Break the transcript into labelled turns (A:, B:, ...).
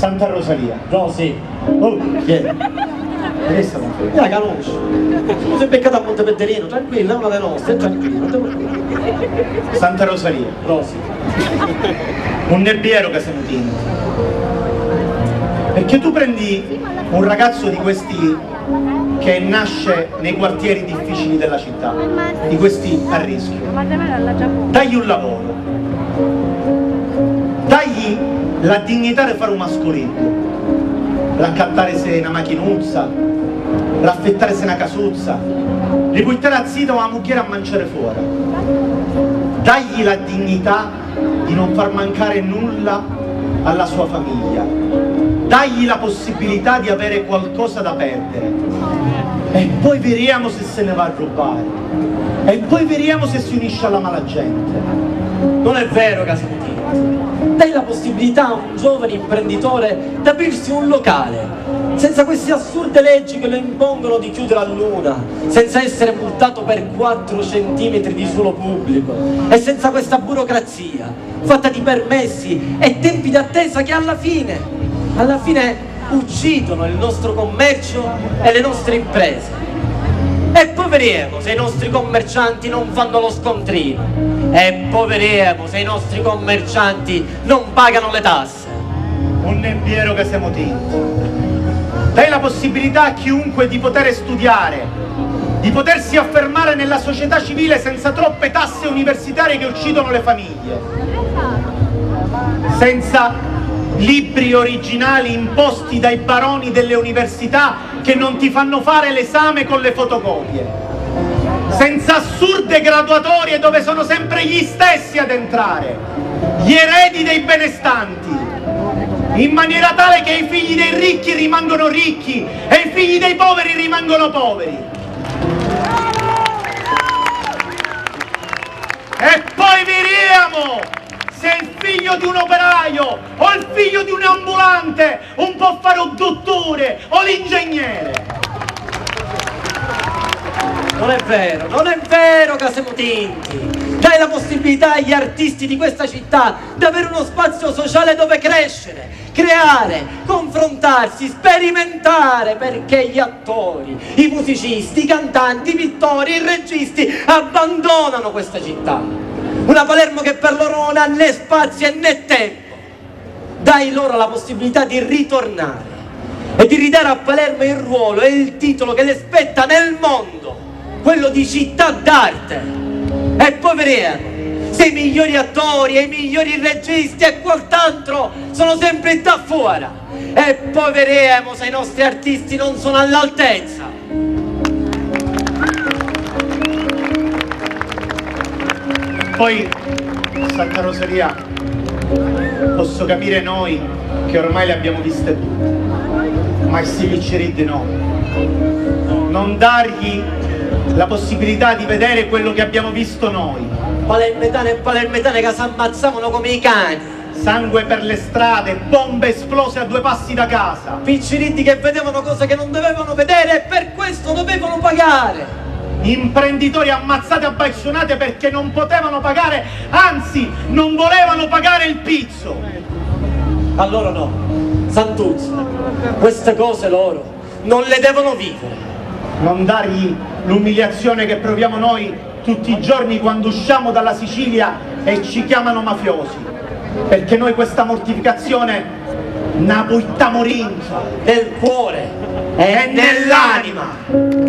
A: Santa Rosalia.
B: Rosy,
A: Oh, chi è? Che sta
B: la conosci? Tu sei beccata a Montepetterino, tranquilla, è una delle nostre, tranquilla, non ti preoccupare.
A: Santa Rosalia.
B: Rosy,
A: Un nebbiero che siamo tinti. Perché tu prendi un ragazzo di questi che nasce nei quartieri difficili della città, di questi a rischio, dagli un lavoro, dagli la dignità di fare un mascolino, raccattare una macchinuzza, raffettare una casuzza, riportare a zita una mucchiera a mangiare fuori, dagli la dignità di non far mancare nulla alla sua famiglia, dagli la possibilità di avere qualcosa da perdere, e poi vediamo se se ne va a rubare, e poi vediamo se si unisce alla malagente.
B: non è vero Casentino. Dai la possibilità a un giovane imprenditore di aprirsi un locale, senza queste assurde leggi che lo impongono di chiudere a luna, senza essere multato per 4 centimetri di suolo pubblico e senza questa burocrazia fatta di permessi e tempi d'attesa che alla fine uccidono il nostro commercio e le nostre imprese. E poi vedremo se i nostri commercianti non fanno lo scontrino, e poi vedremo se i nostri commercianti non pagano le tasse.
A: Un nebbiero che siamo tinti. Dai la possibilità a chiunque di poter studiare, di potersi affermare nella società civile senza troppe tasse universitarie che uccidono le famiglie, senza libri originali imposti dai baroni delle università che non ti fanno fare l'esame con le fotocopie, senza assurde graduatorie dove sono sempre gli stessi ad entrare, gli eredi dei benestanti, in maniera tale che i figli dei ricchi rimangono ricchi e i figli dei poveri rimangono poveri. E poi vediamo se il figlio di un operaio o il figlio di un ambulante un può fare un dottore o l'ingegnere.
B: Non è vero che siamo tinti. Dai la possibilità agli artisti di questa città di avere uno spazio sociale dove crescere, creare, confrontarsi, sperimentare, perché gli attori, i musicisti, i cantanti, i pittori, i registi abbandonano questa città. Una Palermo che per loro non ha né spazio né tempo. Dai loro la possibilità di ritornare e di ridare a Palermo il ruolo e il titolo che le spetta nel mondo, quello di città d'arte. E poi vedremo se i migliori attori e i migliori registi e quant'altro sono sempre da fuori. E poi vedremo se i nostri artisti non sono all'altezza.
A: Poi, Santa Rosalia, posso capire noi che ormai le abbiamo viste tutte, ma si picceriddi no. Non dargli la possibilità di vedere quello che abbiamo visto noi.
B: Palermetane e palermetane che si ammazzavano come i cani.
A: Sangue per le strade, bombe esplose a 2 passi da casa.
B: Picciritti che vedevano cose che non dovevano vedere e per questo dovevano pagare.
A: Imprenditori ammazzati a baionate perché non potevano pagare, anzi non volevano pagare il pizzo.
B: Allora no, Santuzza, queste cose loro non le devono vivere.
A: Non dargli l'umiliazione che proviamo noi tutti i giorni quando usciamo dalla Sicilia e ci chiamano mafiosi, perché noi questa mortificazione ne buttiamo rinza
B: Nel cuore e nell'anima.